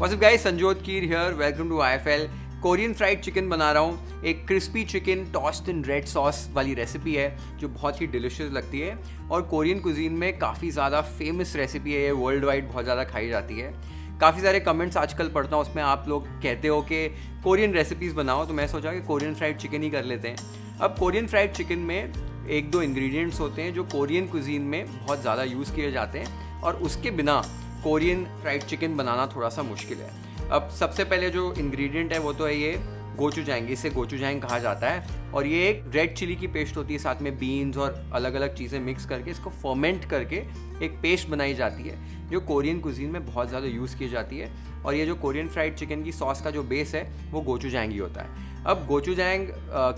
What's up guys, Sanjyot Keer here, welcome to IFL। Korean fried chicken बना रहा हूँ। एक crispy chicken tossed in red sauce वाली recipe है जो बहुत ही डिलिशियस लगती है और कोरियन कुजीन में काफ़ी ज़्यादा फेमस रेसिपी है। ये वर्ल्ड वाइड बहुत ज़्यादा खाई जाती है। काफ़ी सारे कमेंट्स आजकल पढ़ता हूँ, उसमें आप लोग कहते हो कि कोरियन रेसिपीज़ बनाओ, तो मैं सोचा कि कोरियन फ्राइड चिकन ही कर लेते हैं। अब कोरियन फ्राइड चिकन में एक दो इंग्रेडिएंट्स होते हैं जो कोरियन कुजीन में बहुत ज़्यादा यूज़ किए जाते हैं और उसके बिना कोरियन फ्राइड चिकन बनाना थोड़ा सा मुश्किल है। अब सबसे पहले जो इंग्रेडिएंट है वो तो है ये गोचूजैंग। इसे गोचूजैंग कहा जाता है और ये एक रेड चिली की पेस्ट होती है, साथ में बीन्स और अलग अलग चीज़ें मिक्स करके इसको फर्मेंट करके एक पेस्ट बनाई जाती है जो कोरियन कुजीन में बहुत ज़्यादा यूज़ की जाती है। और ये जो कोरियन फ्राइड चिकन की सॉस का जो बेस है वो गोचूजैंग ही होता है। अब गोचूजैंग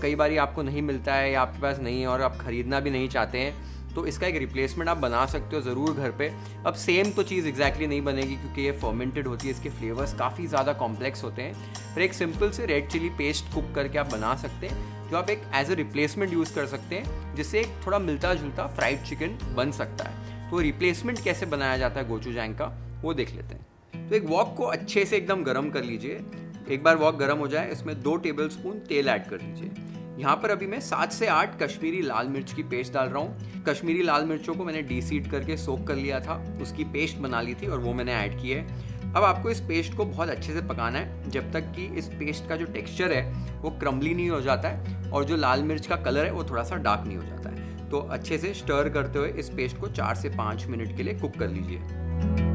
कई बार आपको नहीं मिलता है या आपके पास नहीं है और आप ख़रीदना भी नहीं चाहते हैं, तो इसका एक रिप्लेसमेंट आप बना सकते हो ज़रूर घर पे। अब सेम तो चीज़ एग्जैक्टली नहीं बनेगी क्योंकि ये फर्मेंटेड होती है, इसके फ्लेवर्स काफ़ी ज़्यादा कॉम्प्लेक्स होते हैं। पर एक सिंपल से रेड चिली पेस्ट कुक करके आप बना सकते हैं जो आप एक एज अ रिप्लेसमेंट यूज़ कर सकते हैं, जिससे एक थोड़ा मिलता जुलता फ्राइड चिकन बन सकता है। तो रिप्लेसमेंट कैसे बनाया जाता है गोचूजैंग का, वो देख लेते हैं। तो एक वॉक को अच्छे से एकदम गर्म कर लीजिए। एक बार वॉक गर्म हो जाए, इसमें 2 टेबलस्पून तेल ऐड कर दीजिए। यहाँ पर अभी मैं 7 से 8 कश्मीरी लाल मिर्च की पेस्ट डाल रहा हूँ। कश्मीरी लाल मिर्चों को मैंने डीसीड करके सोक कर लिया था, उसकी पेस्ट बना ली थी और वो मैंने ऐड की है। अब आपको इस पेस्ट को बहुत अच्छे से पकाना है जब तक कि इस पेस्ट का जो टेक्सचर है वो क्रम्बली नहीं हो जाता है और जो लाल मिर्च का कलर है वो थोड़ा सा डार्क नहीं हो जाता है। तो अच्छे से स्टर करते हुए इस पेस्ट को 4 से 5 मिनट के लिए कुक कर लीजिए।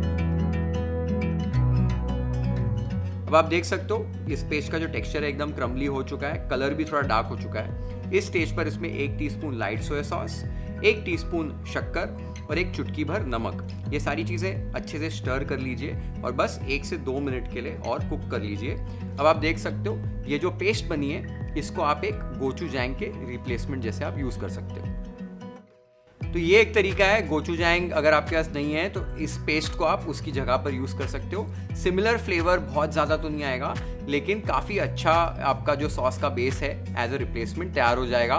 अब आप देख सकते हो इस पेस्ट का जो टेक्सचर है एकदम क्रम्बली हो चुका है, कलर भी थोड़ा डार्क हो चुका है। इस स्टेज पर इसमें 1 teaspoon light soya sauce, 1 teaspoon शक्कर और 1 चुटकी भर नमक, ये सारी चीज़ें अच्छे से स्टर कर लीजिए और बस 1 से 2 मिनट के लिए और कुक कर लीजिए। अब आप देख सकते हो ये जो पेस्ट बनी है इसको आप एक गोचूजैंग के रिप्लेसमेंट जैसे आप यूज़ कर सकते हो। तो ये एक तरीका है। गोचूजैंग अगर आपके पास नहीं है तो इस पेस्ट को आप उसकी जगह पर यूज़ कर सकते हो। सिमिलर फ्लेवर बहुत ज़्यादा तो नहीं आएगा, लेकिन काफ़ी अच्छा आपका जो सॉस का बेस है एज अ रिप्लेसमेंट तैयार हो जाएगा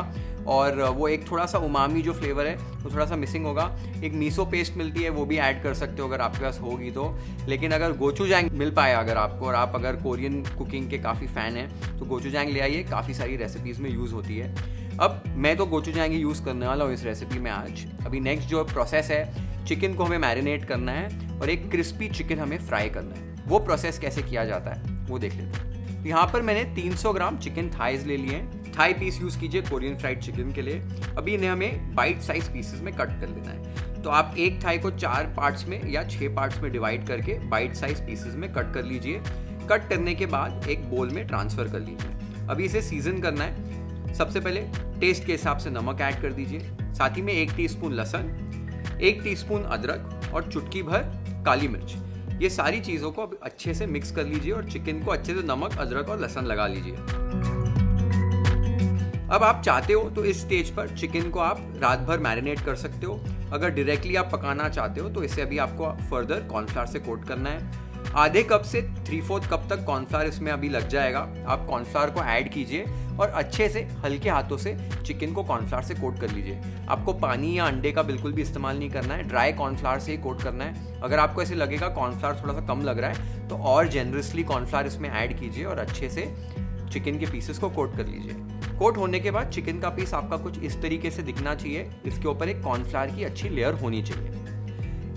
और वो एक थोड़ा सा उमामी जो फ्लेवर है वो थोड़ा सा मिसिंग होगा। एक मीसो पेस्ट मिलती है, वो भी ऐड कर सकते हो अगर आपके पास होगी तो। लेकिन अगर गोचूजैंग मिल पाए अगर आपको और आप अगर कोरियन कुकिंग के काफ़ी फ़ैन हैं तो गोचूजैंग ले आइए, काफ़ी सारी रेसिपीज़ में यूज़ होती है। अब मैं तो गोचूजैंग ही यूज़ करने वाला हूँ इस रेसिपी में आज। अभी नेक्स्ट जो प्रोसेस है, चिकन को हमें मैरिनेट करना है और एक क्रिस्पी चिकन हमें फ्राई करना है। वो प्रोसेस कैसे किया जाता है वो देख लेते हैं। तो यहाँ पर मैंने 300 ग्राम चिकन थाइज ले लिए हैं। थाई पीस यूज़ कीजिए कोरियन फ्राइड चिकन के लिए। अभी इन्हें हमें बाइट साइज पीसेस में कट कर लेना है। तो आप एक थाई को 4 पार्ट्स में या 6 पार्ट्स में डिवाइड करके बाइट साइज पीसेस में कट कर लीजिए। कट करने के बाद एक बोल में ट्रांसफ़र कर लीजिए। अभी इसे सीजन करना है। सबसे पहले टेस्ट के हिसाब से नमक ऐड कर दीजिए, साथ ही में 1 टीस्पून लहसुन, 1 टीस्पून अदरक और चुटकी भर काली मिर्च। ये सारी चीज़ों को अब अच्छे से मिक्स कर लीजिए और चिकन को अच्छे से नमक, अदरक और लहसुन लगा लीजिए। अब आप चाहते हो तो इस स्टेज पर चिकन को आप रात भर मैरिनेट कर सकते हो। अगर डायरेक्टली आप पकाना चाहते हो तो इसे अभी आपको फर्दर कॉर्नफ्लावर से कोट करना है। आधे कप से 3/4 कप तक कॉर्नफ्लावर इसमें अभी लग जाएगा। आप कॉर्नफ्लावर को ऐड कीजिए और अच्छे से हल्के हाथों से चिकन को कॉर्नफ्लावर से कोट कर लीजिए। आपको पानी या अंडे का बिल्कुल भी इस्तेमाल नहीं करना है, ड्राई कॉर्नफ्लावर से ही कोट करना है। अगर आपको ऐसे लगेगा कॉर्नफ्लावर थोड़ा सा कम लग रहा है तो और जेनरसली कॉर्नफ्लावर इसमें ऐड कीजिए और अच्छे से चिकन के पीसेस को कोट कर लीजिए। कोट होने के बाद चिकन का पीस आपका कुछ इस तरीके से दिखना चाहिए। इसके ऊपर एक कॉर्नफ्लावर की अच्छी लेयर होनी चाहिए।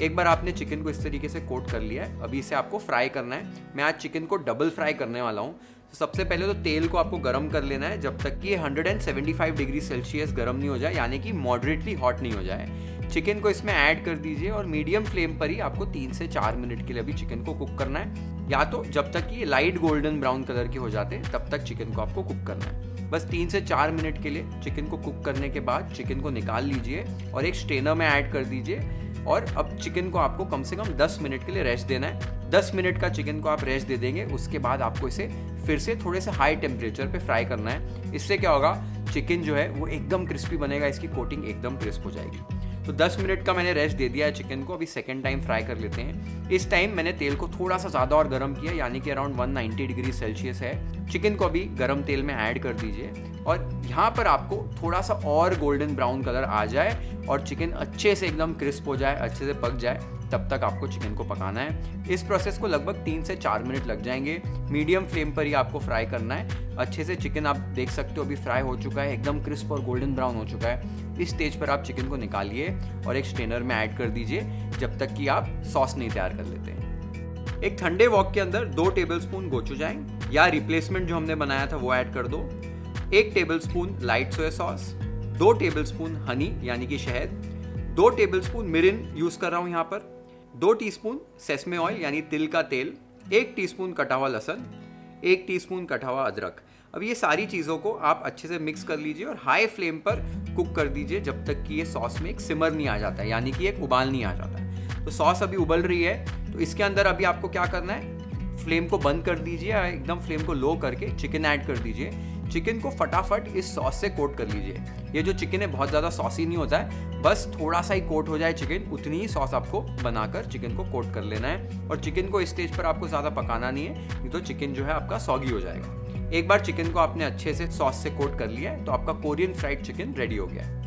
एक बार आपने चिकन को इस तरीके से कोट कर लिया है, अभी इसे आपको फ्राई करना है। मैं आज चिकन को डबल फ्राई करने वाला हूँ। तो सबसे पहले तो तेल को आपको गर्म कर लेना है जब तक कि ये 175 डिग्री सेल्सियस गर्म नहीं हो जाए, यानी कि मॉडरेटली हॉट नहीं हो जाए। चिकन को इसमें ऐड कर दीजिए और मीडियम फ्लेम पर ही आपको 3 से 4 मिनट के लिए अभी चिकन को कुक करना है, या तो जब तक कि ये लाइट गोल्डन ब्राउन कलर के हो जाते हैं तब तक चिकन को आपको कुक करना है। बस 3 से 4 मिनट के लिए चिकन को कुक करने के बाद चिकन को निकाल लीजिए और एक स्ट्रेनर में ऐड कर दीजिए। और अब चिकन को आपको कम से कम 10 मिनट के लिए रेस्ट देना है। 10 मिनट का चिकन को आप रेस्ट दे देंगे, उसके बाद आपको इसे फिर से थोड़े से हाई टेम्परेचर पे फ्राई करना है। इससे क्या होगा, चिकन जो है वो एकदम क्रिस्पी बनेगा, इसकी कोटिंग एकदम क्रिस्प हो जाएगी। तो 10 मिनट का मैंने रेस्ट दे दिया है चिकन को। अभी सेकेंड टाइम फ्राई कर लेते हैं। इस टाइम मैंने तेल को थोड़ा सा ज़्यादा और गर्म किया, यानी कि अराउंड 190 डिग्री सेल्सियस है। चिकन को अभी गर्म तेल में ऐड कर दीजिए और यहाँ पर आपको थोड़ा सा और गोल्डन ब्राउन कलर आ जाए और चिकन अच्छे से एकदम क्रिस्प हो जाए, अच्छे से पक जाए, तब तक आपको चिकन को पकाना है। इस प्रोसेस को लगभग 3 से 4 मिनट लग जाएंगे। मीडियम फ्लेम पर ही आपको फ्राई करना है। अच्छे से चिकन आप देख सकते हो अभी फ्राई हो चुका है, एकदम क्रिस्प और गोल्डन ब्राउन हो चुका है। इस स्टेज पर आप चिकन को निकालिए और एक स्ट्रेनर में ऐड कर दीजिए जब तक कि आप सॉस नहीं तैयार कर लेते हैं। एक ठंडे वॉक के अंदर 2 टेबलस्पून गोचुजांग या रिप्लेसमेंट जो हमने बनाया था वो ऐड कर दो, 1 tablespoon light soya sauce, 2 tablespoon Honey यानी कि शहद, 2 टेबलस्पून मिरिन यूज कर रहा हूं यहाँ पर, 2 टीस्पून सेसमे ऑयल यानी तिल का तेल, 1 टीस्पून कटा हुआ लहसुन, 1 टीस्पून कटा हुआ अदरक। अब ये सारी चीज़ों को आप अच्छे से मिक्स कर लीजिए और हाई फ्लेम पर कुक कर दीजिए जब तक कि ये सॉस में एक सिमर नहीं आ जाता है, यानी कि एक उबाल नहीं आ जाता है। तो सॉस अभी उबल रही है, तो इसके अंदर अभी आपको क्या करना है, फ्लेम को बंद कर दीजिए, एकदम फ्लेम को लो करके चिकन ऐड कर दीजिए। चिकन को फटाफट इस सॉस से कोट कर लीजिए। ये जो चिकन है बहुत ज़्यादा सॉसी नहीं होता है, बस थोड़ा सा ही कोट हो जाए चिकन, उतनी ही सॉस आपको बनाकर चिकन को कोट कर लेना है। और चिकन को इस स्टेज पर आपको ज़्यादा पकाना नहीं है, नहीं तो चिकन जो है आपका सॉगी हो जाएगा। एक बार चिकन को आपने अच्छे से सॉस से कोट कर लिया है तो आपका कोरियन फ्राइड चिकन रेडी हो गया है।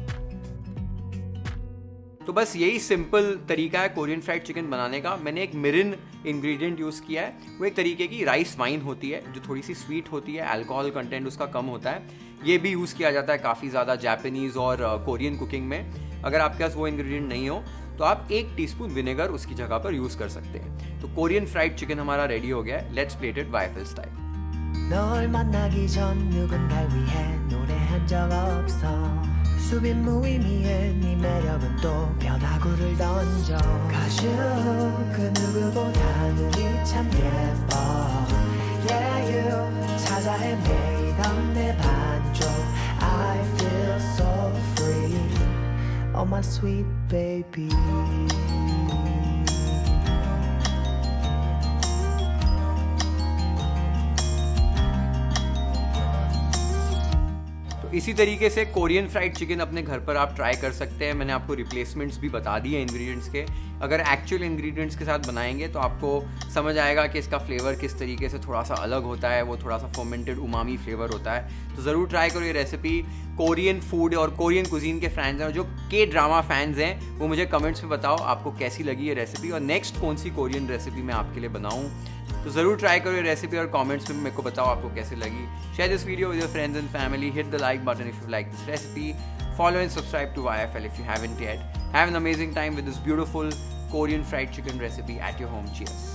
तो बस यही सिंपल तरीका है कोरियन फ्राइड चिकन बनाने का। मैंने एक मिरिन इंग्रेडिएंट यूज़ किया है, वो एक तरीके की राइस वाइन होती है जो थोड़ी सी स्वीट होती है, अल्कोहल कंटेंट उसका कम होता है। ये भी यूज़ किया जाता है काफ़ी ज़्यादा जापानीज़ और कोरियन कुकिंग में। अगर आपके पास वो इंग्रेडिएंट नहीं हो तो आप 1 टीस्पून विनेगर उसकी जगह पर यूज़ कर सकते हैं। तो कोरियन फ्राइड चिकन हमारा रेडी हो गया है। Let's plate it YFL style. 널 만나기 전 누군가를 위해 노래한 적 없어 수빈 무의미해 네 매력은 또 변화구를 던져 가수 그 누구보다 눈이 참 예뻐 Yeah you 찾아 헤매이던 내 반쪽 I feel so free Oh my sweet baby इसी तरीके से कोरियन फ्राइड चिकन अपने घर पर आप ट्राई कर सकते हैं। मैंने आपको रिप्लेसमेंट्स भी बता दिए इंग्रेडिएंट्स के। अगर एक्चुअल इंग्रेडिएंट्स के साथ बनाएंगे तो आपको समझ आएगा कि इसका फ्लेवर किस तरीके से थोड़ा सा अलग होता है, वो थोड़ा सा फर्मेंटेड उमामी फ्लेवर होता है। तो ज़रूर ट्राई करो ये रेसिपी। कोरियन फूड और कोरियन कुजीन के फैंस हैं और जो के ड्रामा फैंस हैं वो मुझे कमेंट्स में बताओ आपको कैसी लगी ये रेसिपी और नेक्स्ट कौन सी कोरियन रेसिपी मैं आपके लिए बनाऊँ। तो ज़रूर ट्राई करो ये रेसिपी और कमेंट्स में मेरे को बताओ आपको कैसे लगी। Share this video with your friends and family, hit the like button if you like this recipe, follow and subscribe to YFL if you haven't yet. Have an amazing time with this beautiful Korean fried chicken recipe at your home. Cheers.